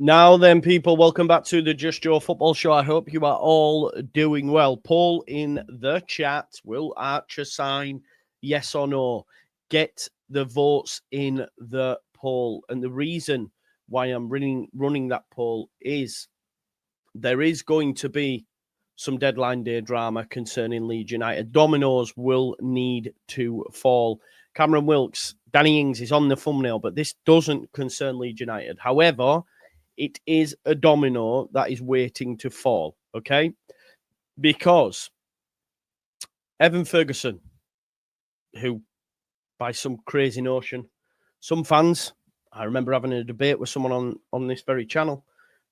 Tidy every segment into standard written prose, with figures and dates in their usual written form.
Now then, people, welcome back to the Just Joe Football Show. I hope you are all doing well. Poll in the chat. Will Archer sign? Yes or no? Get the votes in the poll. And the reason why I'm running that poll is there is going to be some deadline day drama concerning Leeds United. Dominoes will need to fall. Cameron Wilkes, Danny Ings is on the thumbnail, but this doesn't concern Leeds United. However, it is a domino that is waiting to fall, okay? Because Evan Ferguson, who by some crazy notion, some fans, I remember having a debate with someone on this very channel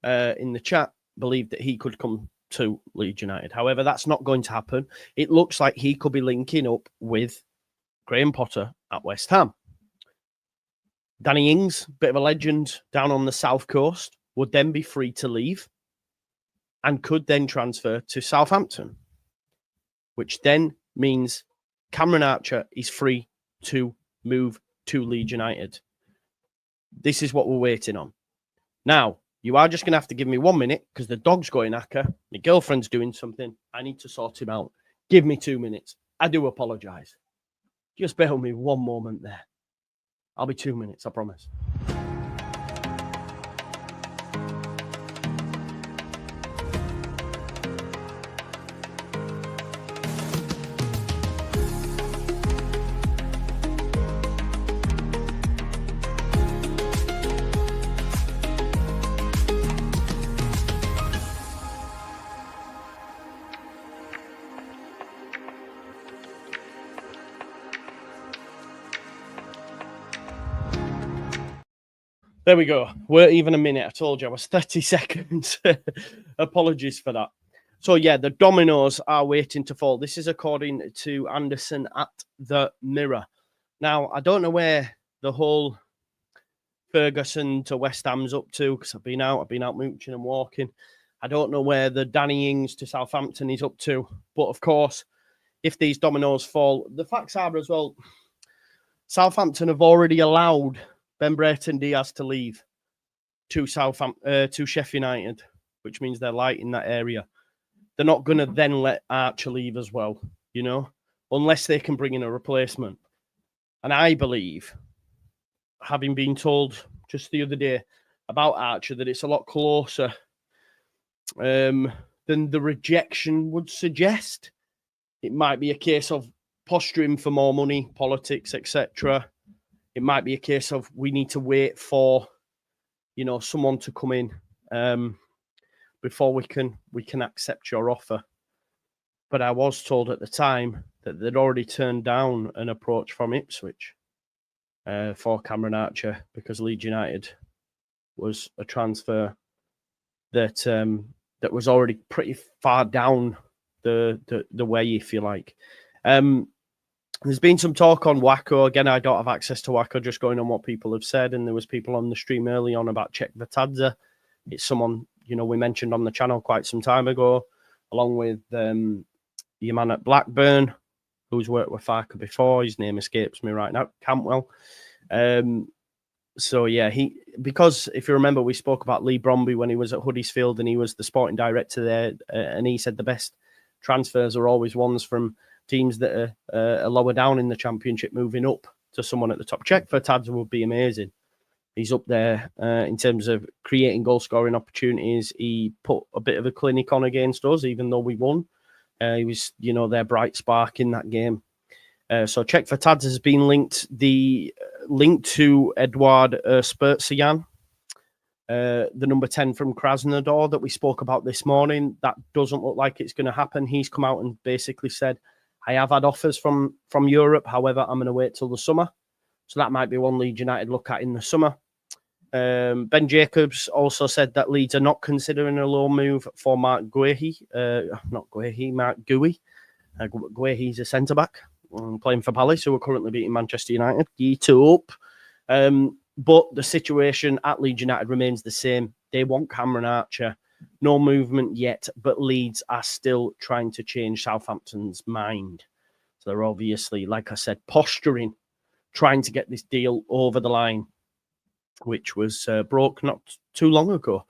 in the chat, believed that he could come to Leeds United. However, that's not going to happen. It looks like he could be linking up with Graham Potter at West Ham. Danny Ings, bit of a legend down on the south coast, would then be free to leave and could then transfer to Southampton, which then means Cameron Archer is free to move to Leeds United. This is what we're waiting on. Now, you are just going to have to give me 1 minute because the dog's going hacker. My girlfriend's doing something. I need to sort him out. Give me 2 minutes. I do apologise. Just bear with me 1 moment there. I'll be 2 minutes, I promise. There we go. We're even a minute. I told you I was 30 seconds. Apologies for that. So, yeah, the dominoes are waiting to fall. This is according to Anderson at the Mirror. Now, I don't know where the whole Ferguson to West Ham's up to because I've been out mooching and walking. I don't know where the Danny Ings to Southampton is up to. But, of course, if these dominoes fall, the facts are as well, Southampton have already allowed Ben Brereton Diaz to leave to Sheffield United, which means they're light in that area. They're not going to then let Archer leave as well, you know, unless they can bring in a replacement. And I believe, having been told just the other day about Archer, that it's a lot closer than the rejection would suggest. It might be a case of posturing for more money, politics, etc. It might be a case of we need to wait for, you know, someone to come in before we can accept your offer. But I was told at the time that they'd already turned down an approach from Ipswich for Cameron Archer because Leeds United was a transfer that that was already pretty far down the way, if you like. There's been some talk on Wacko. Again, I don't have access to Wacko, just going on what people have said. And there was people on the stream early on about Czech Vertadze. It's someone, you know, we mentioned on the channel quite some time ago, along with your man at Blackburn, who's worked with Farker before. His name escapes me right now, Campwell. So, yeah, because if you remember, we spoke about Lee Bromby when he was at Huddersfield and he was the sporting director there. And he said the best transfers are always ones from teams that are lower down in the championship moving up to someone at the top. Czech Vertadze would be amazing. He's up there in terms of creating goal-scoring opportunities. He put a bit of a clinic on against us, even though we won. He was, you know, their bright spark in that game. So Czech Vertadze has been linked. The link to Eduard Spurtsian, the number 10 from Krasnodar that we spoke about this morning, that doesn't look like it's going to happen. He's come out and basically said, I have had offers from Europe. However, I'm going to wait till the summer. So that might be one Leeds United look at in the summer. Ben Jacobs also said that Leeds are not considering a loan move for Mark Guehi. Mark Guehi. Guehi's a centre-back playing for Palace, who are currently beating Manchester United. Get up. But the situation at Leeds United remains the same. They want Cameron Archer. No movement yet, but Leeds are still trying to change Southampton's mind. So they're obviously, like I said, posturing, trying to get this deal over the line. which was broke not too long ago.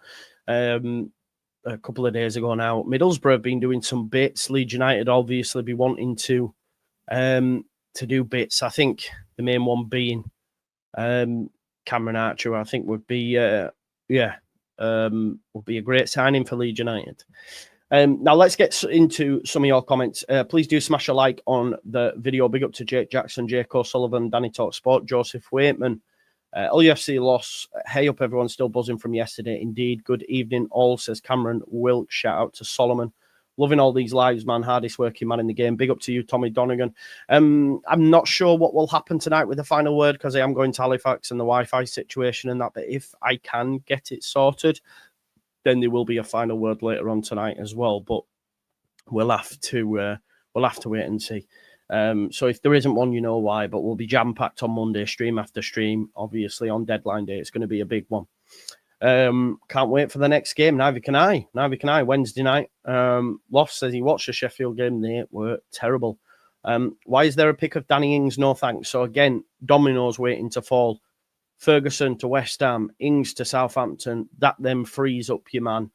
A couple of days ago now. Middlesbrough have been doing some bits. Leeds United obviously be wanting to do bits. I think the main one being Cameron Archer, I think would be a great signing for Leeds United. Now let's get into some of your comments. Please do smash a like on the video. Big up to Jake Jackson, Jake O'Sullivan, Danny Talk Sport, Joseph Waitman. LUFC loss. Hey up, everyone. Still buzzing from yesterday. Indeed. Good evening, all, says Cameron Wilk. Shout out to Solomon. Loving all these lives, man. Hardest working man in the game. Big up to you, Tommy Donegan. I'm not sure what will happen tonight with the final word because I am going to Halifax and the Wi-Fi situation and that. But if I can get it sorted, then there will be a final word later on tonight as well. But we'll have to wait and see. So if there isn't one, you know why, but we'll be jam-packed on Monday, stream after stream. Obviously, on deadline day, it's going to be a big one. Can't wait for the next game. Neither can I. Wednesday night. Loft says he watched the Sheffield game. They were terrible. Why is there a pick of Danny Ings? No thanks. So again, dominoes waiting to fall. Ferguson to West Ham, Ings to Southampton. That then frees up your man,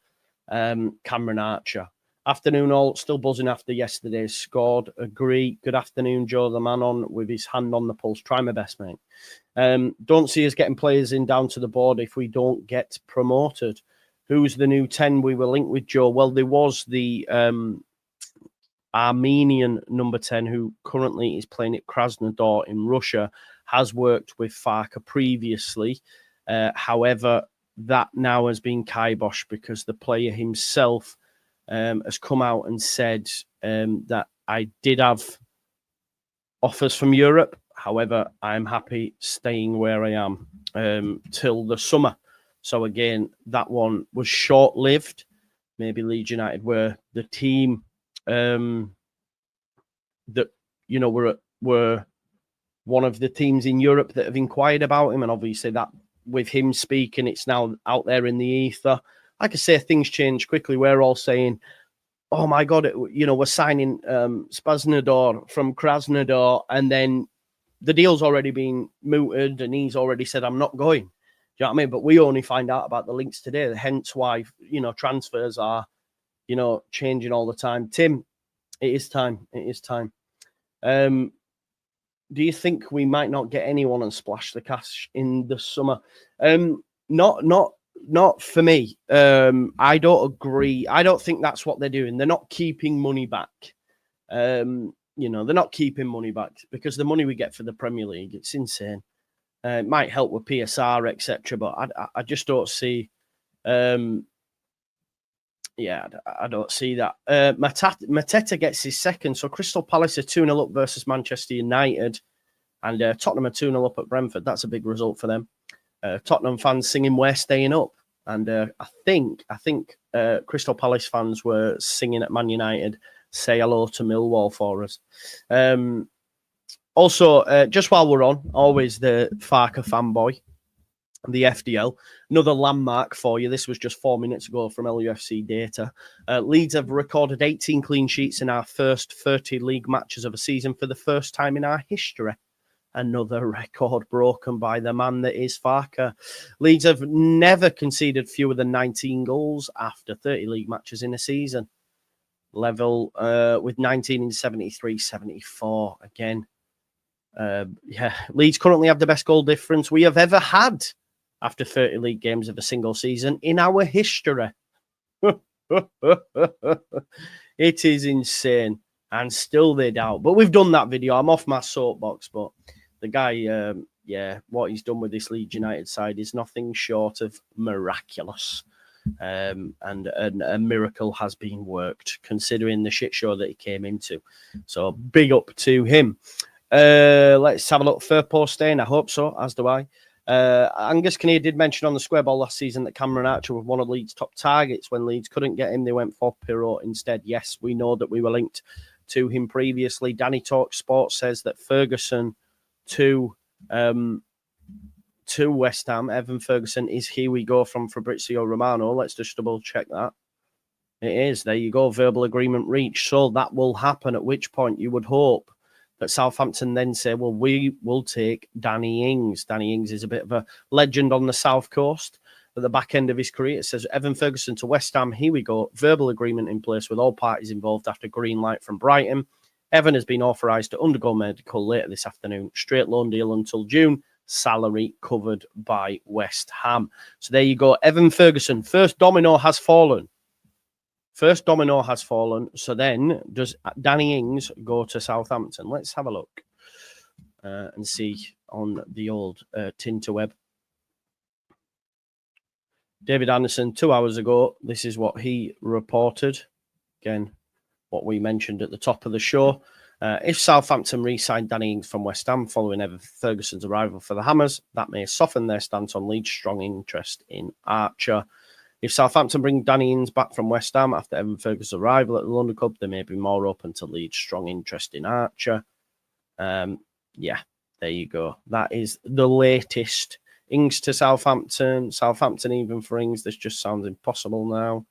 Cameron Archer. Afternoon all, still buzzing after yesterday's scored. Agree. Good afternoon, Joe, the man on with his hand on the pulse. Try my best, mate. Don't see us getting players in down to the board if we don't get promoted. Who's the new 10 we were linked with, Joe? Well, there was the Armenian number 10 who currently is playing at Krasnodar in Russia, has worked with Farke previously. However, that now has been kiboshed because the player himself has come out and said that I did have offers from Europe. However, I'm happy staying where I am till the summer. So again, that one was short-lived. Maybe Leeds United were the team that, you know, were one of the teams in Europe that have inquired about him. And obviously that with him speaking, it's now out there in the ether. Like I say, things change quickly. We're all saying, oh my God, we're signing Spasnodar from Krasnodar, and then the deal's already been mooted and he's already said, I'm not going. Do you know what I mean? But we only find out about the links today, hence why, transfers are, changing all the time. Tim, it is time. It is time. Do you think we might not get anyone and splash the cash in the summer? Not for me. I don't agree. I don't think that's what they're doing. They're not keeping money back. They're not keeping money back because the money we get for the Premier League, it's insane. It might help with PSR, etc. But I just don't see. I don't see that. Mateta gets his second. So Crystal Palace are 2-0 up versus Manchester United. And Tottenham are 2-0 up at Brentford. That's a big result for them. Tottenham fans singing "We're staying up." And I think Crystal Palace fans were singing at Man United, "Say hello to Millwall" for us. Also, just while we're on, always the Farke fanboy, the FDL. Another landmark for you. This was just 4 minutes ago from LUFC data. Leeds have recorded 18 clean sheets in our first 30 league matches of a season for the first time in our history. Another record broken by the man that is Farke. Leeds have never conceded fewer than 19 goals after 30 league matches in a season. Level with 19 in 73-74 again. Leeds currently have the best goal difference we have ever had after 30 league games of a single season in our history. It is insane. And still they doubt. But we've done that video. I'm off my soapbox, but the guy, what he's done with this Leeds United side is nothing short of miraculous. And a miracle has been worked, considering the shit show that he came into. So big up to him. Let's have a look. Fair post staying. I hope so, as do I. Angus Kinnear did mention on the square ball last season that Cameron Archer was one of Leeds' top targets. When Leeds couldn't get him, they went for Pirot instead. Yes, we know that we were linked to him previously. Danny Talk Sports says that Ferguson to West Ham, Evan Ferguson is Here We Go from Fabrizio Romano. Let's just double check that. It is. There you go. Verbal agreement reached. So that will happen, at which point you would hope But Southampton then say, well, we will take Danny Ings. Danny Ings is a bit of a legend on the South Coast. At the back end of his career, it says Evan Ferguson to West Ham. Here we go. Verbal agreement in place with all parties involved after green light from Brighton. Evan has been authorised to undergo medical later this afternoon. Straight loan deal until June. Salary covered by West Ham. So there you go. Evan Ferguson. First domino has fallen. First domino has fallen. So then does Danny Ings go to Southampton? Let's have a look and see on the old Tinterweb. David Anderson, 2 hours ago, this is what he reported. Again, what we mentioned at the top of the show. If Southampton re-signed Danny Ings from West Ham following Evan Ferguson's arrival for the Hammers, that may soften their stance on Leeds' strong interest in Archer. If Southampton bring Danny Ings back from West Ham after Evan Ferguson's arrival at the London club, they may be more open to Leeds' strong interest in Archer. Yeah, there you go. That is the latest. Ings to Southampton. Southampton even for Ings. This just sounds impossible now.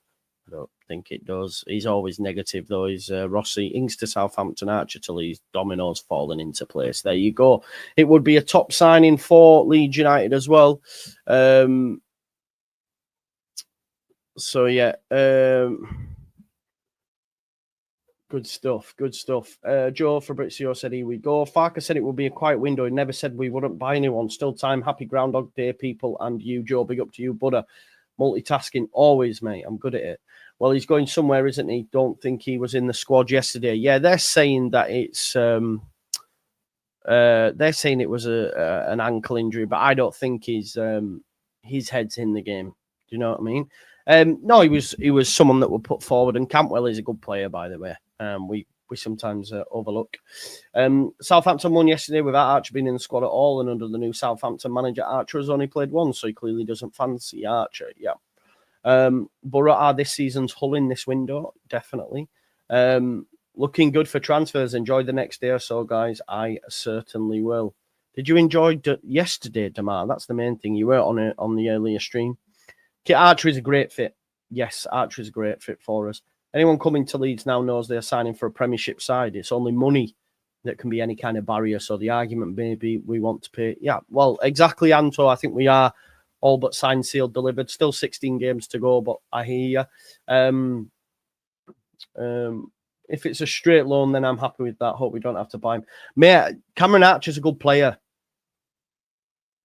I don't think it does. He's always negative, though. He's Rossi. Ings to Southampton, Archer to Leeds. Dominoes falling into place. There you go. It would be a top signing for Leeds United as well. So, yeah. Good stuff. Good stuff. Joe Fabrizio said, here we go. Farker said it would be a quiet window. He never said we wouldn't buy anyone. Still time. Happy Groundhog Day, people. And you, Joe. Big up to you, Buddha. Multitasking always, mate. I'm good at it. Well, he's going somewhere, isn't he? Don't think he was in the squad yesterday. Yeah, they're saying that it's... they're saying it was an ankle injury, but I don't think his head's in the game. Do you know what I mean? No, he was someone that would put forward, and Campbell is a good player, by the way. We sometimes overlook. Southampton won yesterday without Archer being in the squad at all, and under the new Southampton manager, Archer has only played once, so he clearly doesn't fancy Archer. Yeah. Borough are this season's Hull in this window, definitely. Looking good for transfers. Enjoy the next day or so, guys. I certainly will. Did you enjoy yesterday, Damar? That's the main thing. You were on the earlier stream. Archer is a great fit. Yes, Archer is a great fit for us. Anyone coming to Leeds now knows they're signing for a Premiership side. It's only money that can be any kind of barrier. So the argument may be we want to pay. Yeah, well, exactly, Anto. I think we are all but signed, sealed, delivered. Still 16 games to go, but I hear you. If it's a straight loan, then I'm happy with that. Hope we don't have to buy him. Cameron Archer's a good player.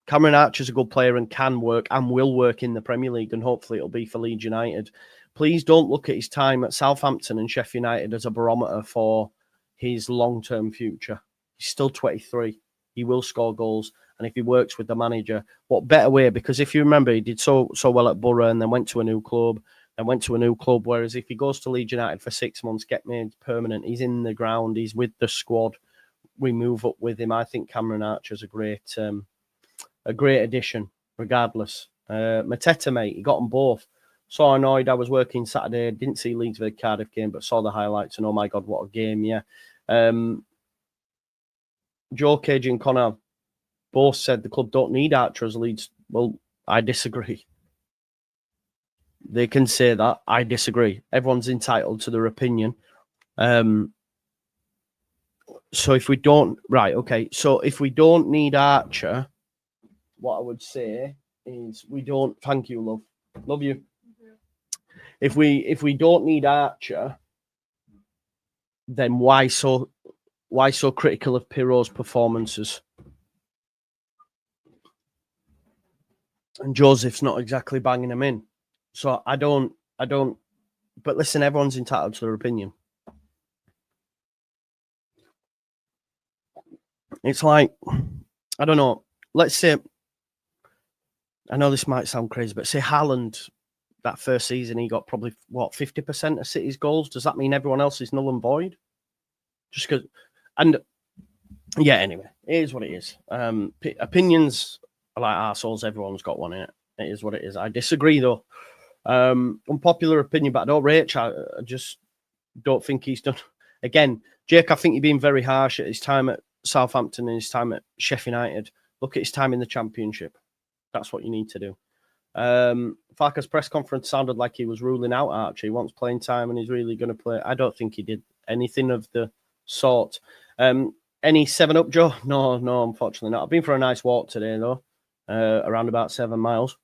Cameron Archer's a good player and can work and will work in the Premier League, and hopefully it'll be for Leeds United. Please don't look at his time at Southampton and Sheffield United as a barometer for his long-term future. He's still 23. He will score goals, and if he works with the manager, what better way? Because if you remember, he did so well at Borough and then went to a new club, whereas if he goes to Leeds United for 6 months, get made permanent, he's in the ground, he's with the squad, we move up with him. I think Cameron Archer's a great addition, regardless. Mateta, mate, he got them both. So annoyed. I was working Saturday, didn't see Leeds for the Cardiff game, but saw the highlights, and oh my God, what a game, yeah. Joe Cage and Connor both said the club don't need Archer as Leeds. Well, I disagree. They can say that. I disagree. Everyone's entitled to their opinion. So if we don't... Right, okay. So if we don't need Archer, what I would say is we don't... Thank you, love. Love you. If we don't need Archer, then why so critical of Pirro's performances? And Joseph's not exactly banging him in. So I don't, but listen, everyone's entitled to their opinion. It's like, I don't know, let's say, I know this might sound crazy, but say Haaland, that first season, he got probably, 50% of City's goals. Does that mean everyone else is null and void? Just because, and yeah, anyway, it is what it is. Opinions are like arseholes. Everyone's got one in it. It is what it is. I disagree, though. Unpopular opinion, but I don't rate. I just don't think he's done. Again, Jake, I think you're being very harsh at his time at Southampton and his time at Sheffield United. Look at his time in the Championship. That's what you need to do. Farker's press conference sounded like he was ruling out Archie. He wants playing time and he's really going to play. I don't think he did anything of the sort. Any 7-Up, Joe? No, unfortunately not. I've been for a nice walk today, though, around about 7 miles.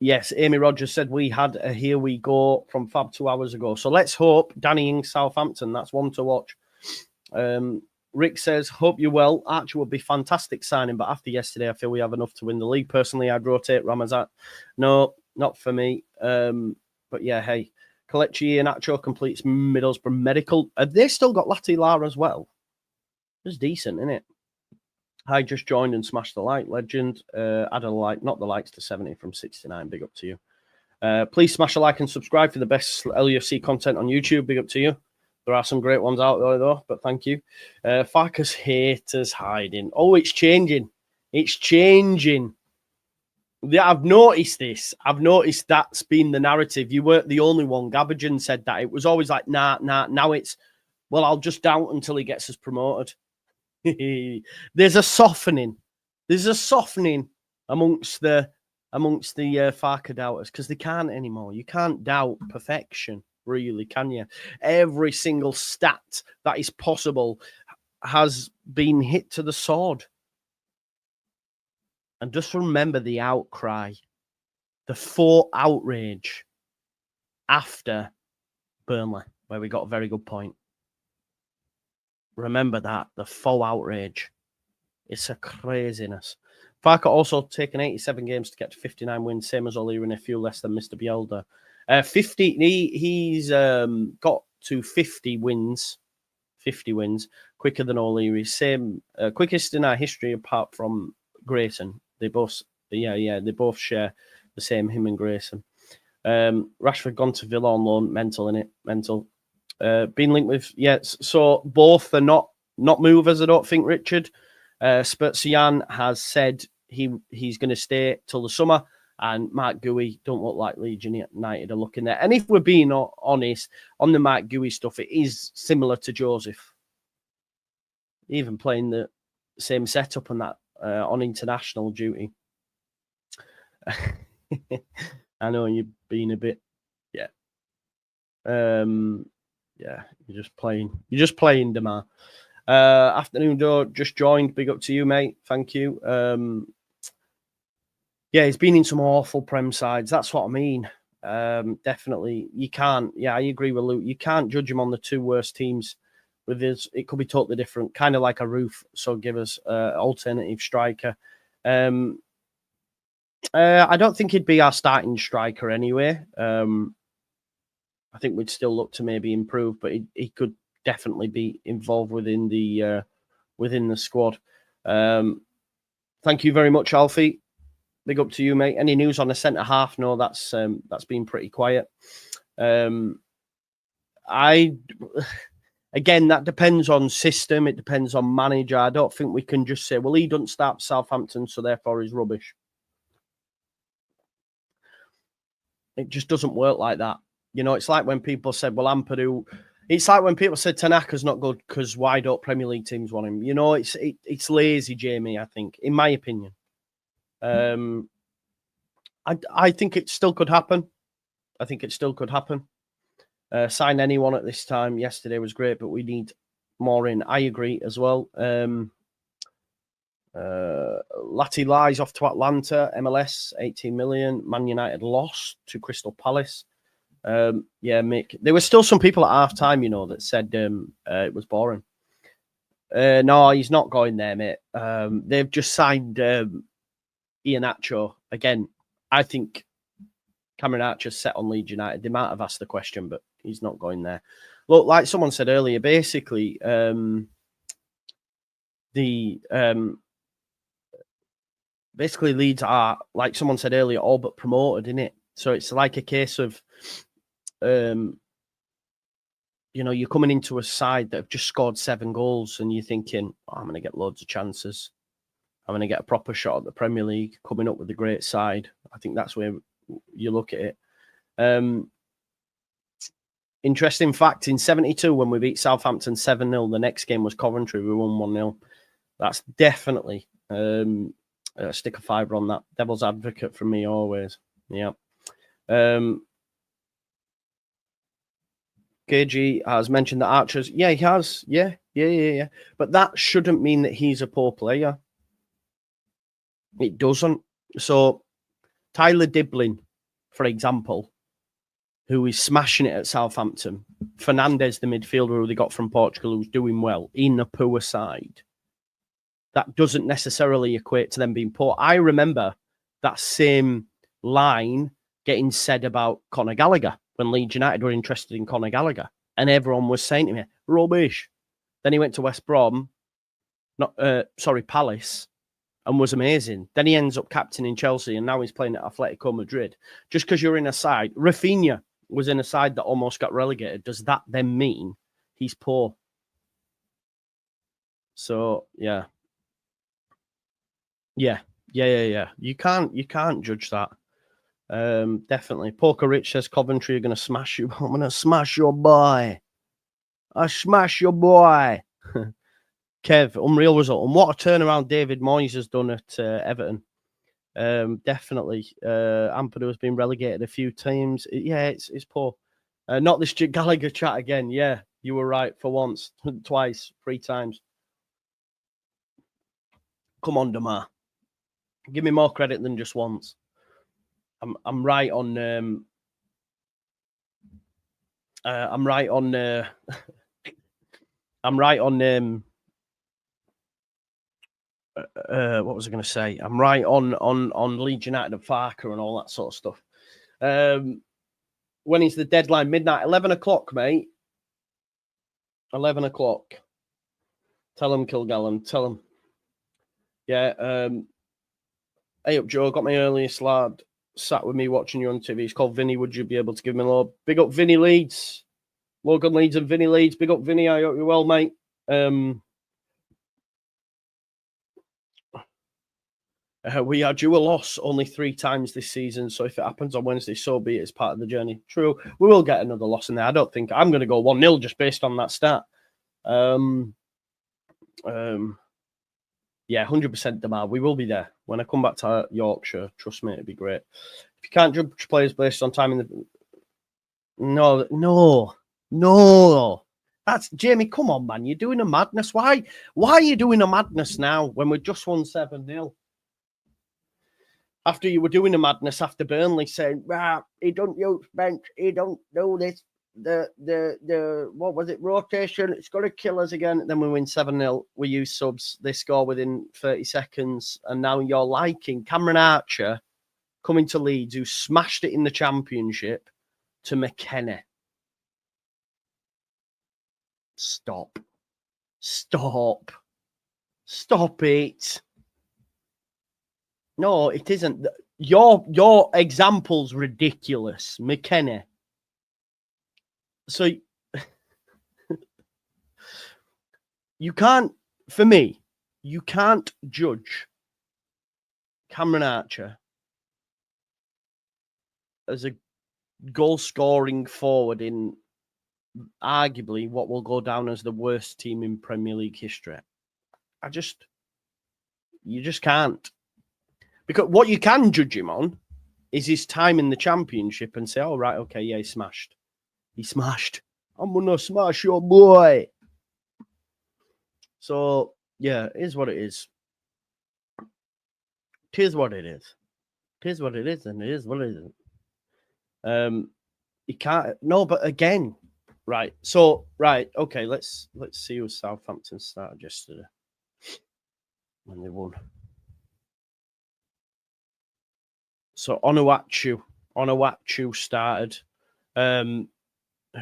Yes, Amy Rogers said we had a Here We Go from Fab 2 hours ago. So let's hope Danny Ings, Southampton. That's one to watch. Rick says, hope you're well. Archie would be fantastic signing, but after yesterday, I feel we have enough to win the league. Personally, I'd rotate Ramazan. No, not for me. But yeah, hey, Kelechi and Acho completes Middlesbrough Medical. Have they still got Latila as well? It's decent, isn't it? I just joined and smashed the like. Legend. Add a like, not the likes to 70 from 69. Big up to you. Please smash a like and subscribe for the best LUFC content on YouTube. Big up to you. There are some great ones out there, though, but thank you. Farkas haters hiding. Oh, it's changing. It's changing. Yeah, I've noticed this. I've noticed that's been the narrative. You weren't the only one. Gabajan said that. It was always like, nah. Now it's, well, I'll just doubt until he gets us promoted. There's a softening. There's a softening amongst the Farka doubters because they can't anymore. You can't doubt perfection, really, can you? Every single stat that is possible has been hit to the sword. And just remember the outcry, the faux outrage after Burnley, where we got a very good point. Remember that, the faux outrage. It's a craziness. Farka also taken 87 games to get to 59 wins, same as O'Leary and a few less than Mr. Bielda. 50. He's got to 50 wins. 50 wins quicker than O'Leary. Same quickest in our history, apart from Grayson. They both, they both share the same. Him and Grayson. Rashford gone to Villa on loan. Mental, innit? Mental. Been linked with, so both are not movers, I don't think, Richard. Spurtsian has said he's going to stay till the summer, and Mark Gouy don't look like Leeds United are looking there. And if we're being honest on the Mark Gouy stuff, it is similar to Joseph, even playing the same setup and that on international duty. I know you've been a bit, yeah, you're just playing, Demar. Afternoon, Joe, just joined. Big up to you, mate. Thank you. He's been in some awful Prem sides. That's what I mean. Definitely, you can't. Yeah, I agree with Luke. You can't judge him on the two worst teams. With his, it could be totally different, kind of like a Roof. So give us alternative striker. I don't think he'd be our starting striker anyway. I think we'd still look to maybe improve, but he could definitely be involved within the squad. Thank you very much, Alfie. Big up to you, mate. Any news on the centre half? No, that's been pretty quiet. Again, that depends on system. It depends on manager. I don't think we can just say, well, he doesn't start Southampton, so therefore he's rubbish. It just doesn't work like that. You know, it's like when people said, well, Ampadu. It's like when people said Tanaka's not good because why don't Premier League teams want him? You know, it's lazy, Jamie, I think, in my opinion. I think it still could happen. Sign anyone at this time. Yesterday was great, but we need more in. I agree as well. Lati lies off to Atlanta. MLS, 18 million. Man United lost to Crystal Palace. Mick. There were still some people at half-time, you know, that said it was boring. No, he's not going there, mate. They've just signed Iheanacho. Again, I think Cameron Archer's set on Leeds United. They might have asked the question, but he's not going there. Look, like someone said earlier, basically, basically Leeds are, like someone said earlier, all but promoted, innit? So it's like a case of, you know, you're coming into a side that have just scored 7 goals and you're thinking, I'm going to get loads of chances. I'm going to get a proper shot at the Premier League, coming up with a great side. I think that's where you look at it. Interesting fact, in 72, when we beat Southampton 7-0, the next game was Coventry. We won 1-0. That's definitely a stick of fibre on that. Devil's advocate from me always. Yeah. KG has mentioned that Archer's... Yeah, he has. Yeah. But that shouldn't mean that he's a poor player. It doesn't. So, Tyler Diblin, for example, who is smashing it at Southampton. Fernandes, the midfielder who they got from Portugal, who's doing well in a poor side. That doesn't necessarily equate to them being poor. I remember that same line getting said about Conor Gallagher when Leeds United were interested in Conor Gallagher. And everyone was saying to me, rubbish. Then he went to West Brom, Palace, and was amazing. Then he ends up captaining Chelsea, and now he's playing at Atletico Madrid. Just because you're in a side, Rafinha was in a side that almost got relegated. Does that then mean he's poor? So yeah. You can't judge that. Definitely. Poker Rich says Coventry are going to smash you. I'm going to smash your boy. I smash your boy. Kev, unreal result. And what a turnaround David Moyes has done at Everton. Definitely. Ampadu has been relegated a few times. It's poor. Not this Gallagher chat again. Yeah, you were right for once, twice, 3 times. Come on, Damar. Give me more credit than just once. I'm right on. I'm right on. I'm right on. What was I going to say? I'm right on Leeds United and Farker and all that sort of stuff. When is the deadline? Midnight, 11 o'clock, mate. 11 o'clock. Tell him, Kilgallen. Tell him. Yeah. Hey up, Joe. Got my earliest lad sat with me watching you on TV. He's called Vinny. Would you be able to give me a load? Big up Vinny Leeds. Logan Leeds and Vinny Leeds. Big up Vinny. I hope you're well, mate. We are due a loss only 3 times this season. So if it happens on Wednesday, so be it. It's part of the journey. True. We will get another loss in there. I don't think I'm going to go 1-0 just based on that stat. Yeah, 100% Damar. We will be there. When I come back to Yorkshire, trust me, it'd be great. If you can't judge players based on time in the... No. That's... Jamie, come on, man. You're doing a madness. Why are you doing a madness now when we just won 7-0? After you were doing a madness after Burnley saying, he don't use bench, he don't do this. The what was it, rotation, it's got to kill us again. Then we win 7-0, we use subs, they score within 30 seconds, and now you're liking Cameron Archer coming to Leeds, who smashed it in the Championship, to McKenna. Stop it. No, it isn't. Your example's ridiculous, McKenna. So you can't, for me, you can't judge Cameron Archer as a goal-scoring forward in arguably what will go down as the worst team in Premier League history. You just can't. Because what you can judge him on is his time in the Championship and say, oh, right, okay, yeah, he smashed. I'm going to smash your boy. So, yeah, it is what it is. It is what it is. It is what it is, and it is what it isn't. You can't... No, but again, right. So, right, okay, let's see who Southampton started yesterday when they won. So, Onuachu started.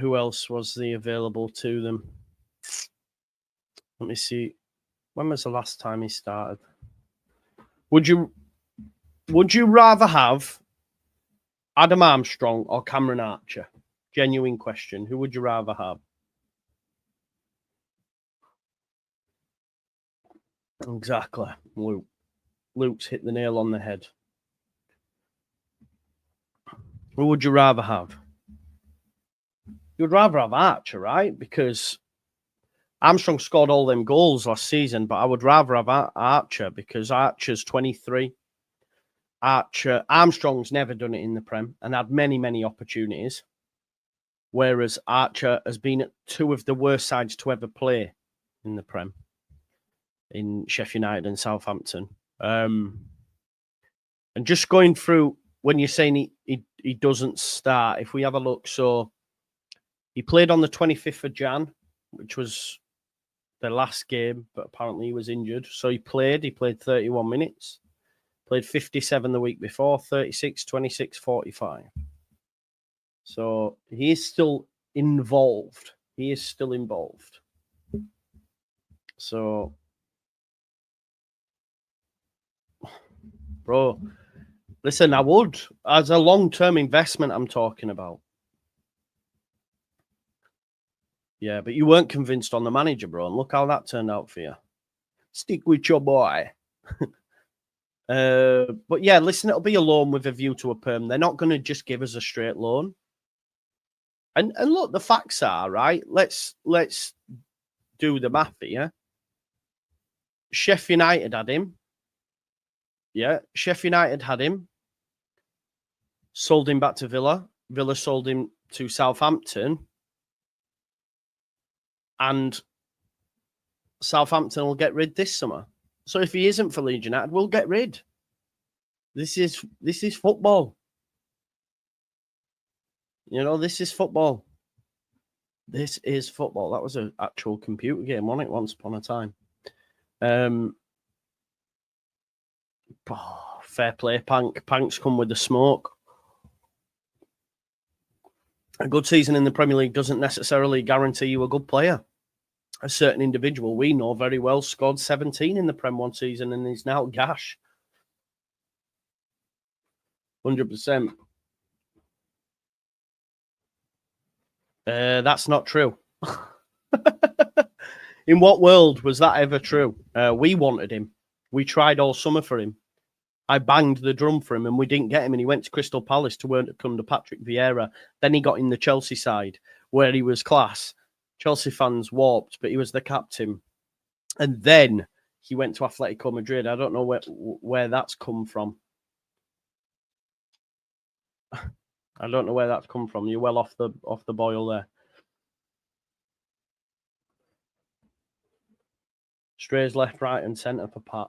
Who else was the available to them? Let me see. When was the last time he started? Would you rather have Adam Armstrong or Cameron Archer? Genuine question. Who would you rather have? Exactly. Luke's hit the nail on the head. Who would you rather have? You'd rather have Archer, right? Because Armstrong scored all them goals last season, but I would rather have Archer because Archer's 23. Armstrong's never done it in the Prem and had many, many opportunities. whereas Archer has been at two of the worst sides to ever play in the Prem, in Sheffield United and Southampton. And just going through, when you're saying he doesn't start, if we have a look, so he played on the 25th of Jan, which was the last game, but apparently he was injured. So he played 31 minutes, played 57 the week before, 36, 26, 45. So he is still involved. So, bro, listen, I would, as a long-term investment, I'm talking about. Yeah, but you weren't convinced on the manager, bro, and look how that turned out for you. Stick with your boy. But yeah, listen, it'll be a loan with a view to a perm. They're not going to just give us a straight loan. And look, the facts are, right? Let's do the math here. Sheffield United had him. Yeah, Sheffield United had him. Sold him back to Villa. Villa sold him to Southampton. And Southampton will get rid this summer. So if he isn't for Leeds United, we'll get rid. This is football. You know, this is football. This is football. That was an actual computer game, wasn't it, once upon a time? Fair play, Pank. Pank's come with the smoke. A good season in the Premier League doesn't necessarily guarantee you a good player. A certain individual we know very well scored 17 in the Prem one season and is now gash. 100%. That's not true. In what world was that ever true? We wanted him. We tried all summer for him. I banged the drum for him and we didn't get him, and he went to Crystal Palace to work under Patrick Vieira. Then he got in the Chelsea side where he was class. Chelsea fans warped, but he was the captain. And then he went to Atletico Madrid. I don't know where that's come from. I don't know where that's come from. You're well off the boil there. Strays left, right, and centre for Pat.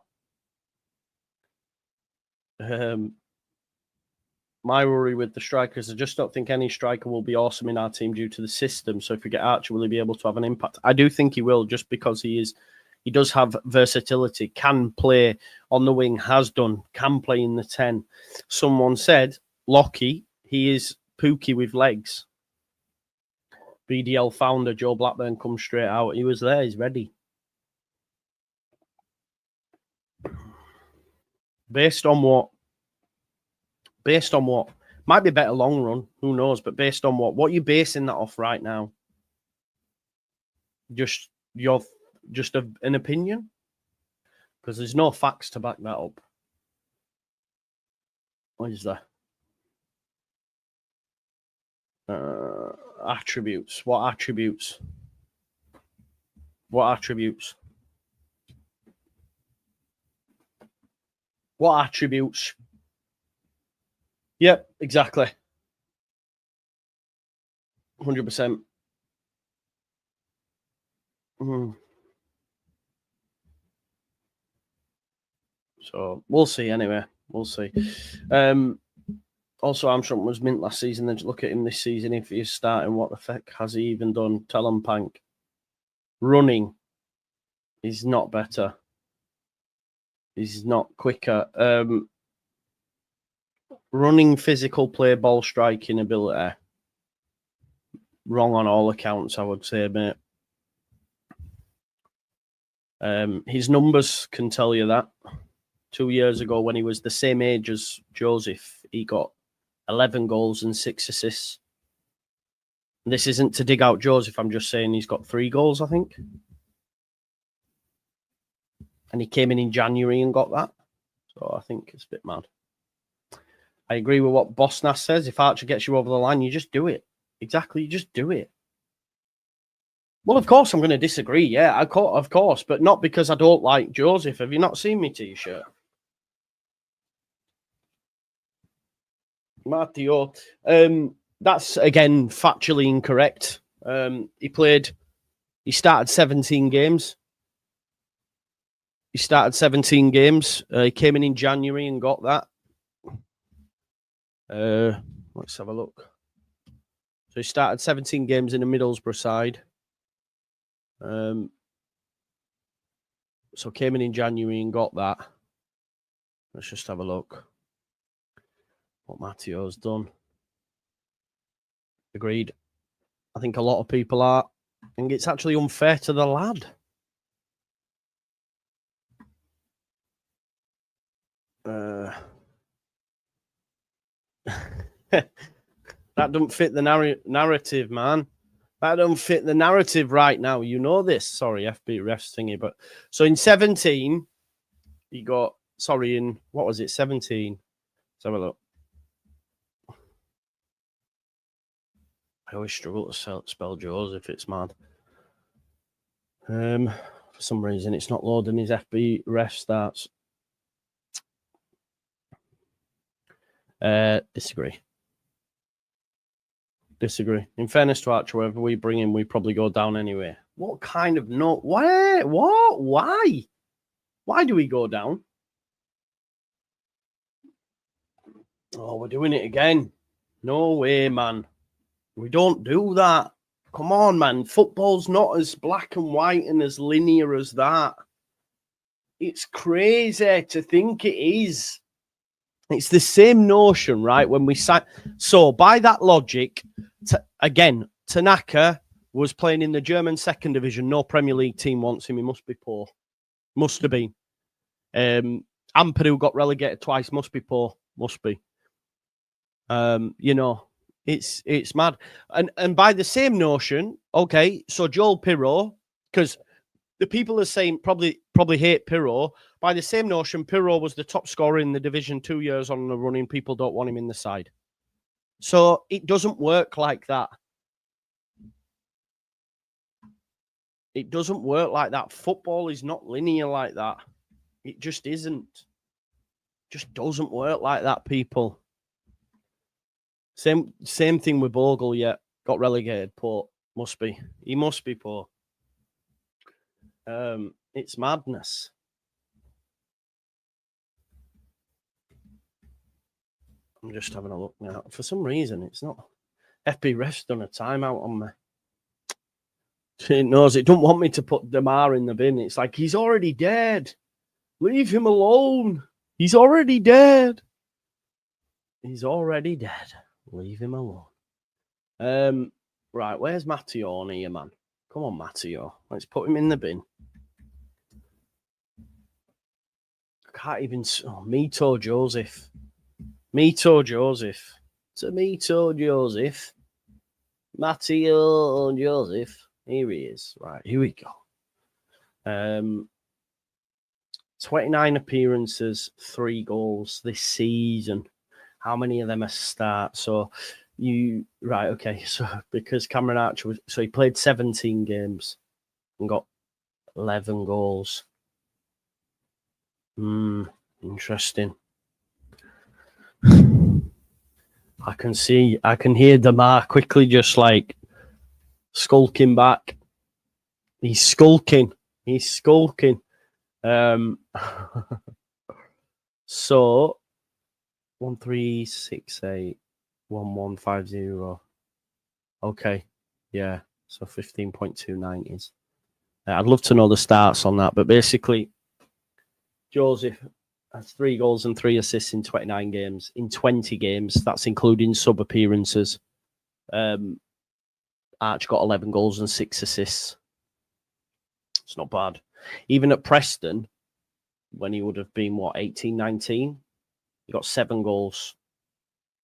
My worry with the strikers, I just don't think any striker will be awesome in our team due to the system. So if we get Archie, will he be able to have an impact? I do think he will, just because he does have versatility, can play on the wing, has done, can play in the 10. Someone said, Lockie, he is Pookie with legs. BDL founder Joe Blackburn comes straight out. He was there, he's ready. Based on what? Might be better long run, who knows? But based on what? What are you basing that off right now? Just an opinion? Because there's no facts to back that up. What is that? Attributes. What attributes? What attributes? What attributes? Yep, exactly. 100%. So we'll see anyway. We'll see. Also, Armstrong was mint last season. Then look at him this season. If he's starting, what the heck has he even done? Tell him, Pank. Running. He's not better. He's not quicker. Running, physical play, ball striking ability. Wrong on all accounts, I would say, mate. His numbers can tell you that. 2 years ago, when he was the same age as Joseph, he got 11 goals and 6 assists. This isn't to dig out Joseph. I'm just saying he's got 3 goals, I think. And he came in January and got that. So I think it's a bit mad. I agree with what Bosnas says. If Archer gets you over the line, you just do it. Exactly, you just do it. Well, of course, I'm going to disagree. Yeah, of course. But not because I don't like Joseph. Have you not seen my T-shirt? Matteo. That's, again, factually incorrect. He started 17 games. He came in January and got that. Let's have a look. So he started 17 games in the Middlesbrough side. So came in January and got that. Let's just have a look what Matteo's done. Agreed. I think a lot of people are. I think it's actually unfair to the lad. That don't fit the narrative, man. That don't fit the narrative right now. You know this. Sorry, FB refs thingy. But so in 17, he got, in, what was it, 17? Let's have a look. I always struggle to spell Joseph. It's mad. For some reason, it's not loading his FB ref stats. Disagree. In fairness to Archie, whoever we bring in, we probably go down anyway. What kind of no? Where? What? Why? Why do we go down? Oh, we're doing it again. No way, man. We don't do that. Come on, man. Football's not as black and white and as linear as that. It's crazy to think it is. It's the same notion, right? When we sign. So, by that logic, again, Tanaka was playing in the German second division. No Premier League team wants him. He must be poor. Must have been. Ampadu got relegated twice. Must be poor. Must be. You know, it's mad. And by the same notion, okay, so Joel Pirro, because the people are saying probably hate Pirro. By the same notion, Pirro was the top scorer in the division 2 years on the running. People don't want him in the side. So it doesn't work like that. It doesn't work like that. Football is not linear like that. It just isn't. Just doesn't work like that, people. Same thing with Bogle, yet got relegated. Poor. Must be. He must be poor. It's madness. I'm just having a look now. For some reason, it's not. FB ref's done a timeout on me. It knows it don't want me to put Demar in the bin. It's like, he's already dead. Leave him alone. He's already dead. He's already dead. Leave him alone. Right, where's Matteo on here, man? Come on, Matteo. Let's put him in the bin. I can't even... Oh, Mito Joseph. Mito Joseph. Tomato Joseph. Matteo Joseph. Here he is. Right, here we go. 29 appearances, 3 goals this season. How many of them are start? So right, okay. So because Cameron Archer he played 17 games and got 11 goals. Interesting. I can hear Demar quickly just like skulking back. He's skulking. So 13681150. Okay, yeah. So 15.29 is. I'd love to know the stats on that, but basically, Joseph has 3 goals and 3 assists in 29 games. In 20 games, that's including sub appearances. Arch got 11 goals and 6 assists. It's not bad. Even at Preston, when he would have been, 18, 19? He got 7 goals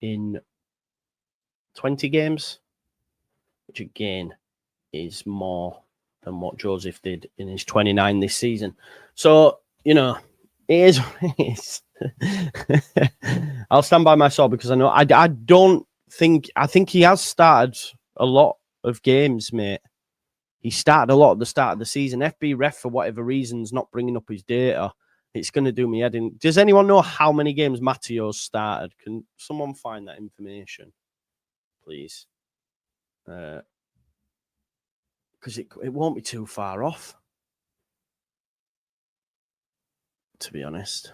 in 20 games, which again is more than what Joseph did in his 29 this season. So, you know, it is what it is. I'll stand by my sword because I know I think he has started a lot of games, mate. He started a lot at the start of the season. FB ref, for whatever reasons, not bringing up his data. It's going to do me head in. Does anyone know how many games Matteo's started? Can someone find that information? please. Because it won't be too far off, to be honest.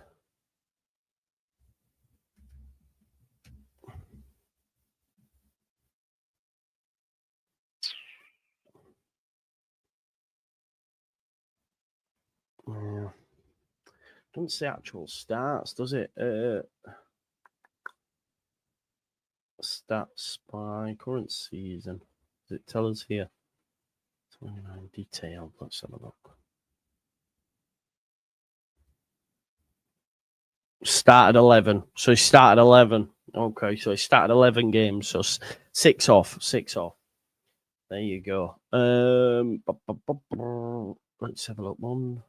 Yeah. Doesn't say actual starts, does it? Stats by current season. Does it tell us here? 29 detailed. Let's have a look. Started 11. So he started 11. Okay, so he started 11 games. So 6 off. 6 off. There you go. Let's have a look. One.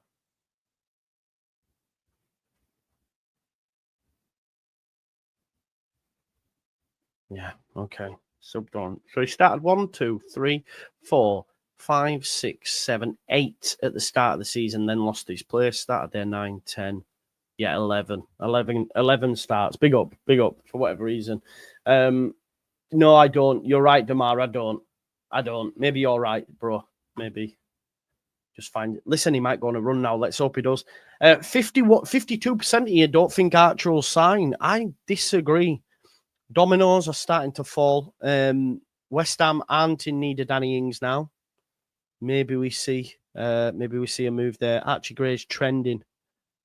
Yeah, okay. Subbed on. So he started 1, 2, 3, 4, 5, 6, 7, 8 at the start of the season, then lost his place. Started there 9, 10. Yeah, 11 starts. Big up for whatever reason. No, I don't. You're right, Damar. I don't. Maybe you're right, bro. Maybe. Just find it. Listen, he might go on a run now. Let's hope he does. 52% of you don't think Archer will sign. I disagree. Dominoes are starting to fall. West Ham aren't in need of Danny Ings now. Maybe we see a move there. Archie Gray's trending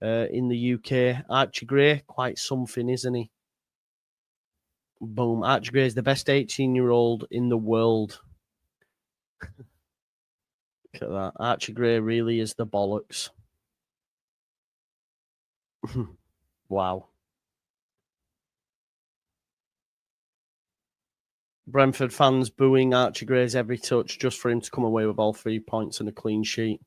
in the UK. Archie Gray, quite something, isn't he? Boom. Archie Gray is the best 18-year-old in the world. Look at that. Archie Gray really is the bollocks. Wow. Brentford fans booing Archie Gray's every touch just for him to come away with all 3 points and a clean sheet.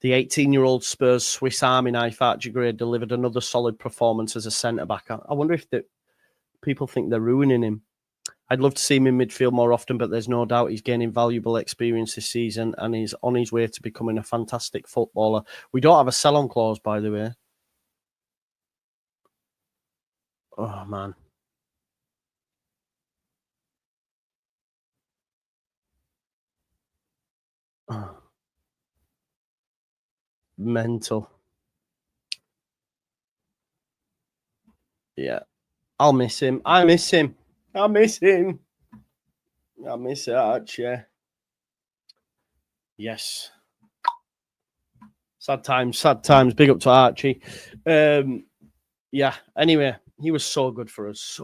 The 18-year-old Spurs Swiss Army knife Archie Gray delivered another solid performance as a centre-back. I wonder if people think they're ruining him. I'd love to see him in midfield more often, but there's no doubt he's gaining valuable experience this season and he's on his way to becoming a fantastic footballer. We don't have a sell-on clause, by the way. Oh, man. Mental. Yeah. I'll miss him. I miss Archie. Yes. Sad times. Big up to Archie. Yeah. Anyway, he was so good for us.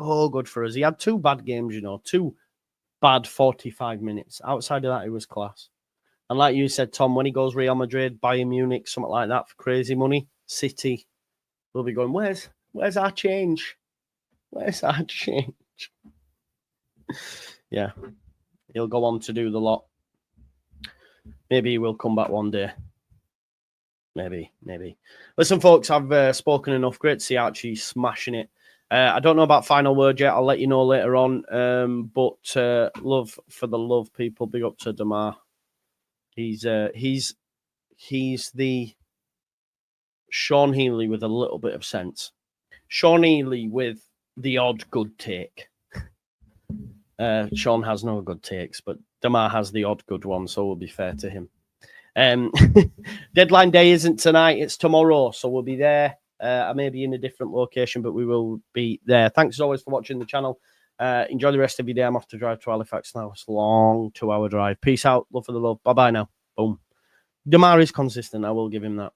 He had 2 bad games, 2 bad 45 minutes. Outside of that, he was class. And like you said, Tom, when he goes Real Madrid, Bayern Munich, something like that for crazy money, City, we'll be going, where's our change? Where's our change? Yeah. He'll go on to do the lot. Maybe he will come back one day. Maybe. Listen, folks, I've spoken enough. Great to see Archie smashing it. I don't know about final word yet. I'll let you know later on. But love for the love, people. Big up to Damar. He's the Sean Healy with a little bit of sense. Sean Healy with the odd good take. Sean has no good takes, but Damar has the odd good one, so we'll be fair to him. Deadline day isn't tonight, it's tomorrow, so we'll be there. I may be in a different location, but we will be there. Thanks as always for watching the channel. Enjoy the rest of your day. I'm off to drive to Halifax now. It's a long 2-hour drive. Peace out. Love for the love. Bye-bye now. Boom. Damar is consistent. I will give him that.